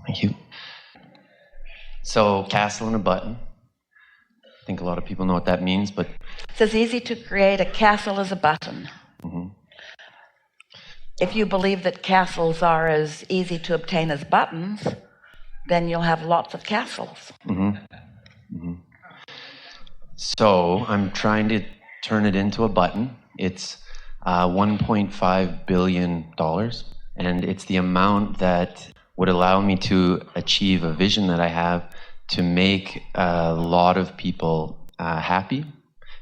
Thank you. So, castle and a button. I think a lot of people know what that means, but... It's as easy to create a castle as a button. If you believe that castles are as easy to obtain as buttons, then you'll have lots of castles. So, I'm trying to turn it into a button. It's $1.5 billion, and it's the amount that would allow me to achieve a vision that I have to make a lot of people happy,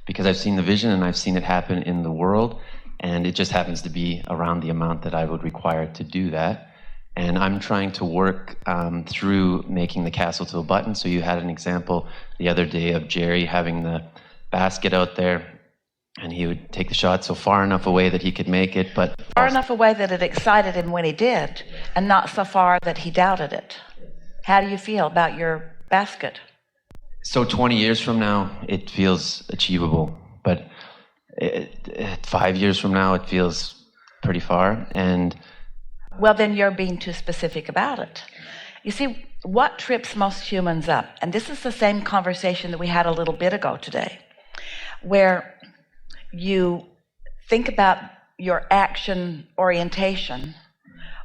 because I've seen the vision and I've seen it happen in the world, and it just happens to be around the amount that I would require to do that. And I'm trying to work through making the castle to a button. So you had an example the other day of Jerry having the basket out there, and he would take the shot so far enough away that he could make it, but... Far enough away that it excited him when he did, and not so far that he doubted it. How do you feel about your basket? So 20 years from now, it feels achievable, but 5 years from now, it feels pretty far, and... Well, then you're being too specific about it. You see, what trips most humans up, and this is the same conversation that we had a little bit ago today, where you think about your action orientation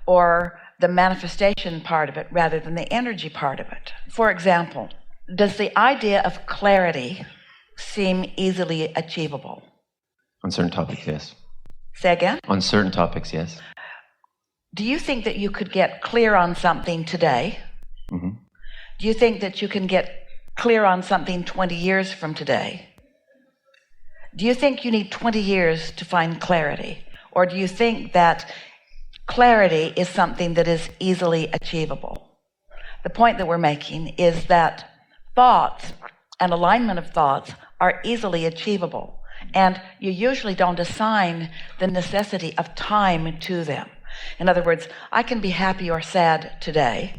or the manifestation part of it rather than the energy part of it. For example, does the idea of clarity seem easily achievable? On certain topics, yes. Say again? On certain topics, yes. Do you think that you could get clear on something today? Do you think that you can get clear on something 20 years from today? Do you think you need 20 years to find clarity? Or do you think that clarity is something that is easily achievable? The point that we're making is that thoughts and alignment of thoughts are easily achievable, and you usually don't assign the necessity of time to them. In other words, I can be happy or sad today.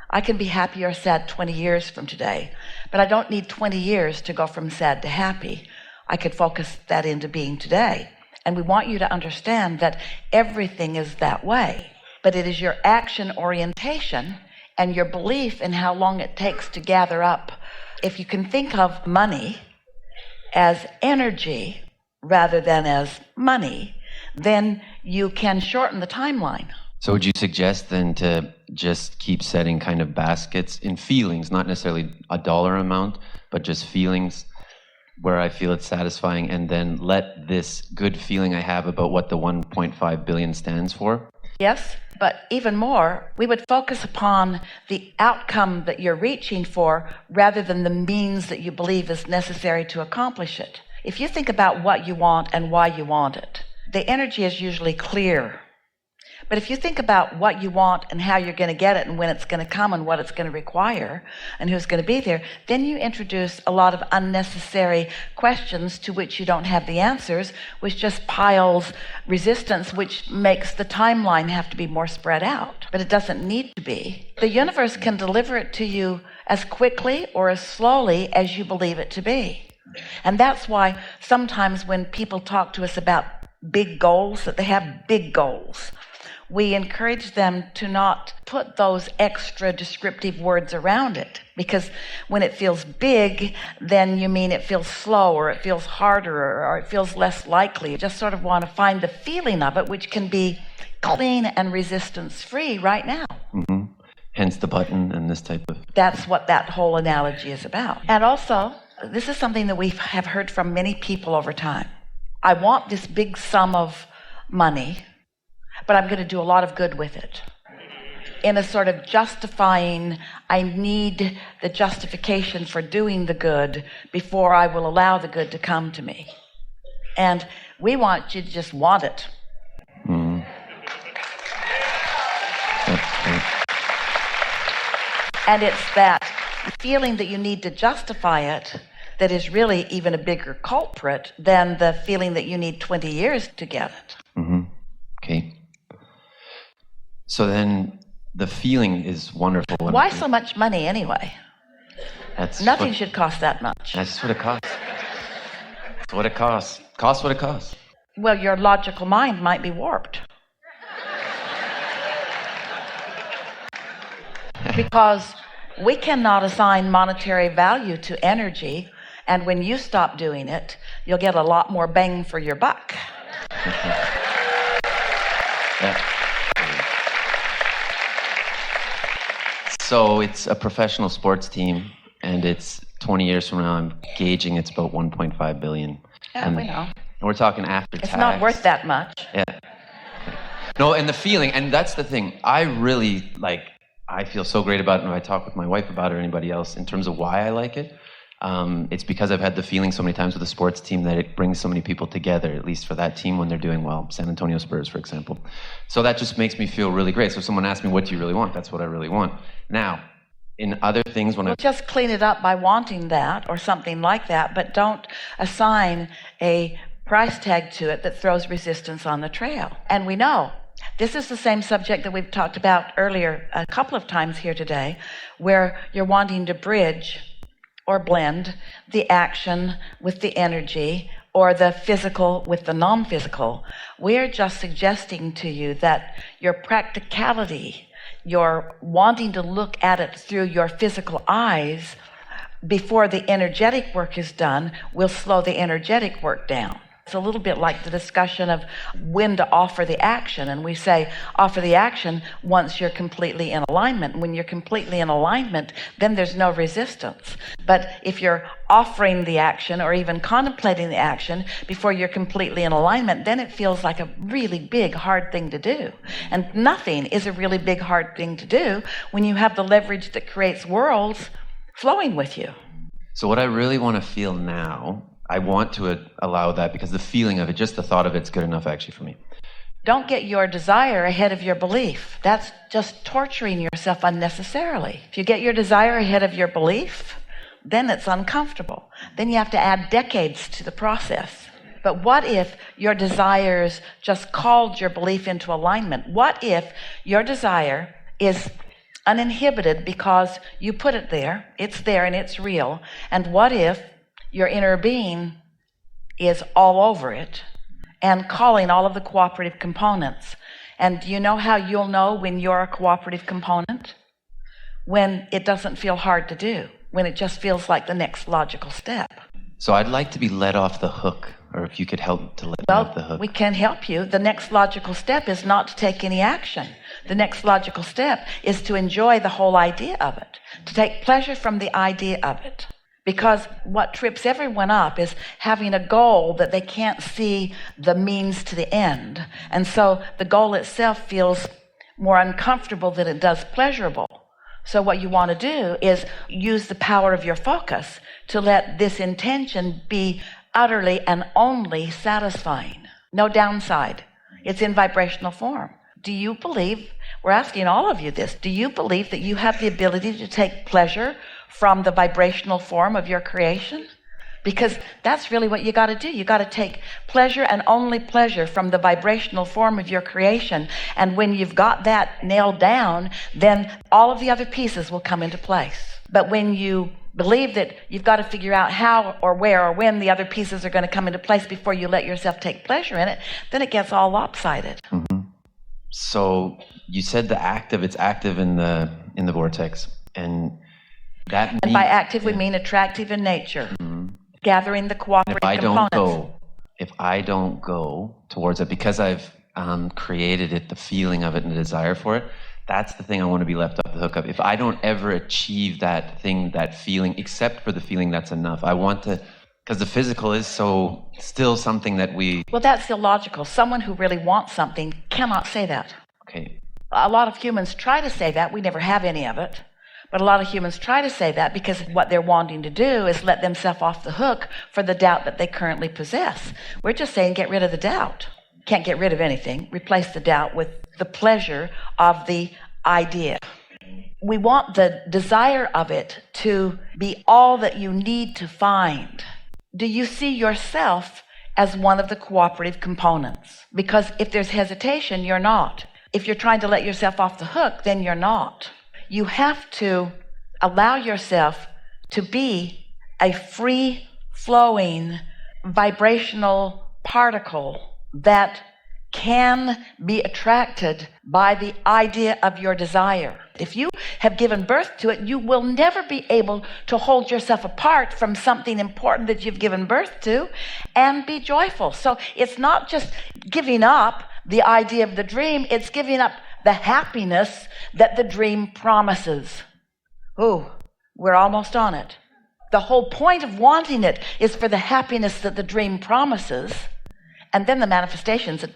I can be happy or sad 20 years from today, but I don't need 20 years to go from sad to happy. I could focus that into being today. And we want you to understand that everything is that way, but it is your action orientation and your belief in how long it takes to gather up. If you can think of money as energy rather than as money, then you can shorten the timeline. So would you suggest then to just keep setting kind of baskets in feelings, not necessarily a dollar amount, but just feelings where I feel it's satisfying, and then let this good feeling I have about what the 1.5 billion stands for? Yes, but even more, we would focus upon the outcome that you're reaching for rather than the means that you believe is necessary to accomplish it. If you think about what you want and why you want it, the energy is usually clear. But if you think about what you want and how you're going to get it and when it's going to come and what it's going to require and who's going to be there, then you introduce a lot of unnecessary questions to which you don't have the answers, which just piles resistance, which makes the timeline have to be more spread out. But it doesn't need to be. The universe can deliver it to you as quickly or as slowly as you believe it to be. And that's why sometimes when people talk to us about big goals, that they have big goals, we encourage them to not put those extra descriptive words around it, because when it feels big, then you mean it feels slow or it feels harder or it feels less likely. You just sort of want to find the feeling of it, which can be clean and resistance-free right now. Hence the button and this type of... That's what that whole analogy is about. And also, this is something that we have heard from many people over time. I want this big sum of money, but I'm going to do a lot of good with it. In a sort of justifying, I need the justification for doing the good before I will allow the good to come to me. And we want you to just want it. And it's that feeling that you need to justify it that is really even a bigger culprit than the feeling that you need 20 years to get it. Okay. So then the feeling is wonderful. Why so much money anyway? Nothing should cost that much. That's just what it costs. That's what it costs. Costs what it costs. Well, your logical mind might be warped. Because we cannot assign monetary value to energy, and when you stop doing it, you'll get a lot more bang for your buck. Yeah. So it's a professional sports team, and it's 20 years from now, I'm gauging it's about 1.5 billion. Yeah, and we know. And we're talking after tax. It's not worth that much. Yeah. No, and the feeling, and that's the thing. I really I feel so great about it, and when I talk with my wife about it or anybody else in terms of why I like it. It's because I've had the feeling so many times with the sports team that it brings so many people together, at least for that team when they're doing well. San Antonio Spurs, for example. So that just makes me feel really great. So if someone asks me, what do you really want? That's what I really want. Now, in other things, when just clean it up by wanting that or something like that, but don't assign a price tag to it that throws resistance on the trail. And we know this is the same subject that we've talked about earlier a couple of times here today, where you're wanting to bridge or blend the action with the energy or the physical with the non-physical. We're just suggesting to you that your practicality, your wanting to look at it through your physical eyes before the energetic work is done will slow the energetic work down. It's a little bit like the discussion of when to offer the action, and we say offer the action once you're completely in alignment. When you're completely in alignment, then there's no resistance. But if you're offering the action or even contemplating the action before you're completely in alignment, then it feels like a really big, hard thing to do. And nothing is a really big, hard thing to do when you have the leverage that creates worlds flowing with you. So what I really want to feel now, I want to allow that because the feeling of it, just the thought of it's good enough actually for me. Don't get your desire ahead of your belief. That's just torturing yourself unnecessarily. If you get your desire ahead of your belief, then it's uncomfortable. Then you have to add decades to the process. But what if your desires just called your belief into alignment? What if your desire is uninhibited because you put it there, it's there and it's real? And what if your inner being is all over it and calling all of the cooperative components? And do you know how you'll know when you're a cooperative component? When it doesn't feel hard to do, when it just feels like the next logical step. So I'd like to be let off the hook, or if you could help to let me off the hook. We can help you. The next logical step is not to take any action. The next logical step is to enjoy the whole idea of it, to take pleasure from the idea of it. Because what trips everyone up is having a goal that they can't see the means to the end. And so the goal itself feels more uncomfortable than it does pleasurable. So what you want to do is use the power of your focus to let this intention be utterly and only satisfying. No downside. It's in vibrational form. Do you believe, we're asking all of you this, do you believe that you have the ability to take pleasure from the vibrational form of your creation? Because that's really what you got to do. You got to take pleasure and only pleasure from the vibrational form of your creation. And when you've got that nailed down, then all of the other pieces will come into place. But when you believe that you've got to figure out how or where or when the other pieces are going to come into place before you let yourself take pleasure in it, then it gets all lopsided. Mm-hmm. So you said it's active in the vortex, and that means, and by active we mean attractive in nature. Mm-hmm. Gathering the cooperative components. If I don't go towards it because I've created it, the feeling of it and the desire for it, that's the thing I want to be left off the hook of. If I don't ever achieve that thing, that feeling, except for the feeling, that's enough. I want to, because the physical is still something that well, that's illogical. Someone who really wants something cannot say that. Okay. A lot of humans try to say that. We never have any of it. But a lot of humans try to say that because what they're wanting to do is let themselves off the hook for the doubt that they currently possess. We're just saying get rid of the doubt. Can't get rid of anything. Replace the doubt with the pleasure of the idea. We want the desire of it to be all that you need to find. Do you see yourself as one of the cooperative components? Because if there's hesitation, you're not. If you're trying to let yourself off the hook, then you're not. You have to allow yourself to be a free-flowing vibrational particle that can be attracted by the idea of your desire. If you have given birth to it, you will never be able to hold yourself apart from something important that you've given birth to and be joyful. So it's not just giving up the idea of the dream, it's giving up the happiness that the dream promises. Ooh, we're almost on it. The whole point of wanting it is for the happiness that the dream promises, and then the manifestations, it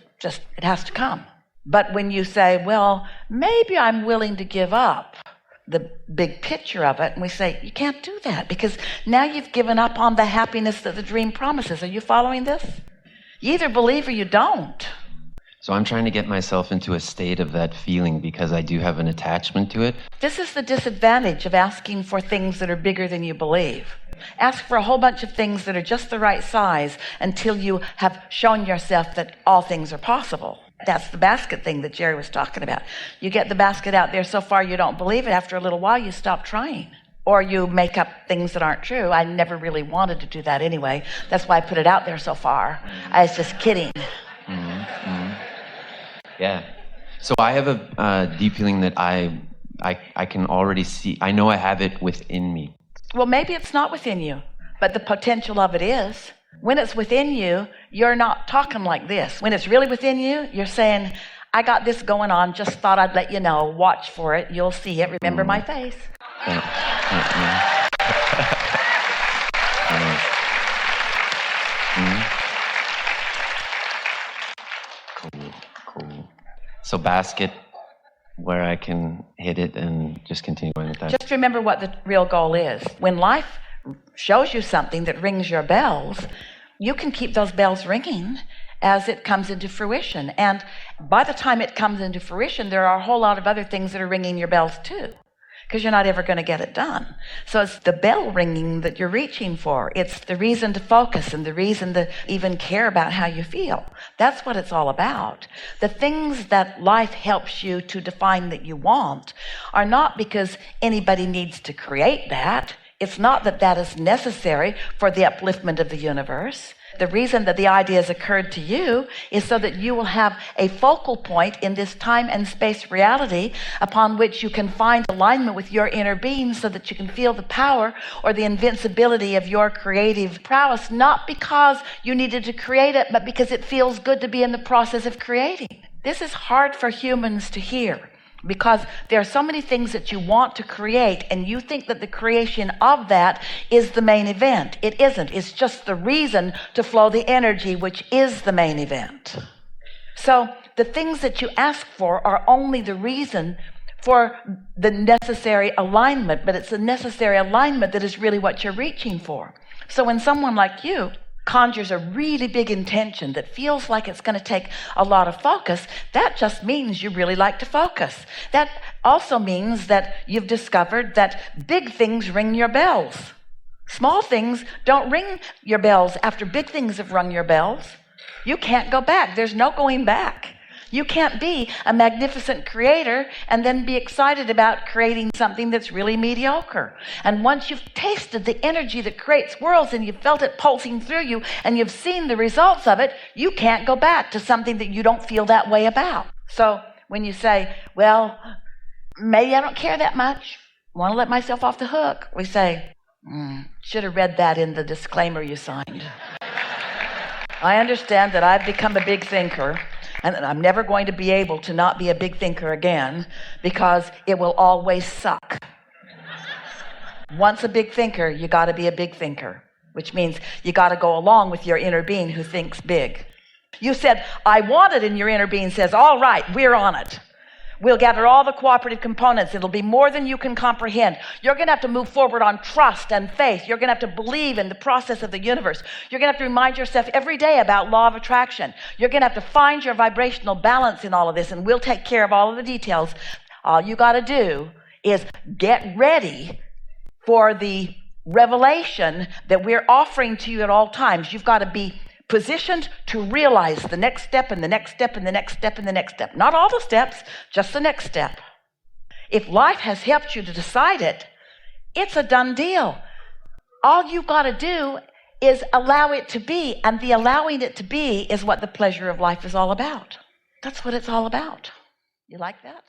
has to come. But when you say, well, maybe I'm willing to give up the big picture of it, and we say, you can't do that because now you've given up on the happiness that the dream promises. Are you following this? You either believe or you don't. So I'm trying to get myself into a state of that feeling because I do have an attachment to it. This is the disadvantage of asking for things that are bigger than you believe. Ask for a whole bunch of things that are just the right size until you have shown yourself that all things are possible. That's the basket thing that Jerry was talking about. You get the basket out there so far you don't believe it. After a little while, you stop trying. Or you make up things that aren't true. I never really wanted to do that anyway. That's why I put it out there so far. I was just kidding. Yeah. So I have a deep feeling that I can already see, I know I have it within me. Well, maybe it's not within you, but the potential of it is. When it's within you, you're not talking like this. When it's really within you, you're saying, I got this going on, just thought I'd let you know. Watch for it. You'll see it. Remember my face. Cool. So basket where I can hit it and just continue going with that. Just remember what the real goal is. When life shows you something that rings your bells, you can keep those bells ringing as it comes into fruition. And by the time it comes into fruition, there are a whole lot of other things that are ringing your bells too, because you're not ever going to get it done. So it's the bell ringing that you're reaching for. It's the reason to focus and the reason to even care about how you feel. That's what it's all about. The things that life helps you to define that you want are not because anybody needs to create that. It's not that that is necessary for the upliftment of the universe. The reason that the ideas occurred to you is so that you will have a focal point in this time and space reality upon which you can find alignment with your inner being so that you can feel the power or the invincibility of your creative prowess, not because you needed to create it, but because it feels good to be in the process of creating. This is hard for humans to hear, because there are so many things that you want to create and you think that the creation of that is the main event. It isn't. It's just the reason to flow the energy, which is the main event. So the things that you ask for are only the reason for the necessary alignment, but it's the necessary alignment that is really what you're reaching for. So when someone like you conjures a really big intention that feels like it's going to take a lot of focus, that just means you really like to focus. That also means that you've discovered that big things ring your bells. Small things don't ring your bells after big things have rung your bells. You can't go back. There's no going back. You can't be a magnificent creator and then be excited about creating something that's really mediocre. And once you've tasted the energy that creates worlds and you've felt it pulsing through you and you've seen the results of it, you can't go back to something that you don't feel that way about. So when you say, well, maybe I don't care that much, want to let myself off the hook, we say, should have read that in the disclaimer you signed. I understand that I've become a big thinker, and I'm never going to be able to not be a big thinker again because it will always suck. Once a big thinker, you got to be a big thinker, which means you got to go along with your inner being who thinks big. You said, I want it, and your inner being says, all right, we're on it. We'll gather all the cooperative components. It'll be more than you can comprehend. You're going to have to move forward on trust and faith. You're going to have to believe in the process of the universe. You're going to have to remind yourself every day about law of attraction. You're going to have to find your vibrational balance in all of this, and we'll take care of all of the details. All you got to do is get ready for the revelation that we're offering to you at all times. You've got to be positioned to realize the next step and the next step and the next step and the next step. Not all the steps, just the next step. If life has helped you to decide it, it's a done deal. All you got to do is allow it to be, and the allowing it to be is what the pleasure of life is all about. That's what it's all about. You like that?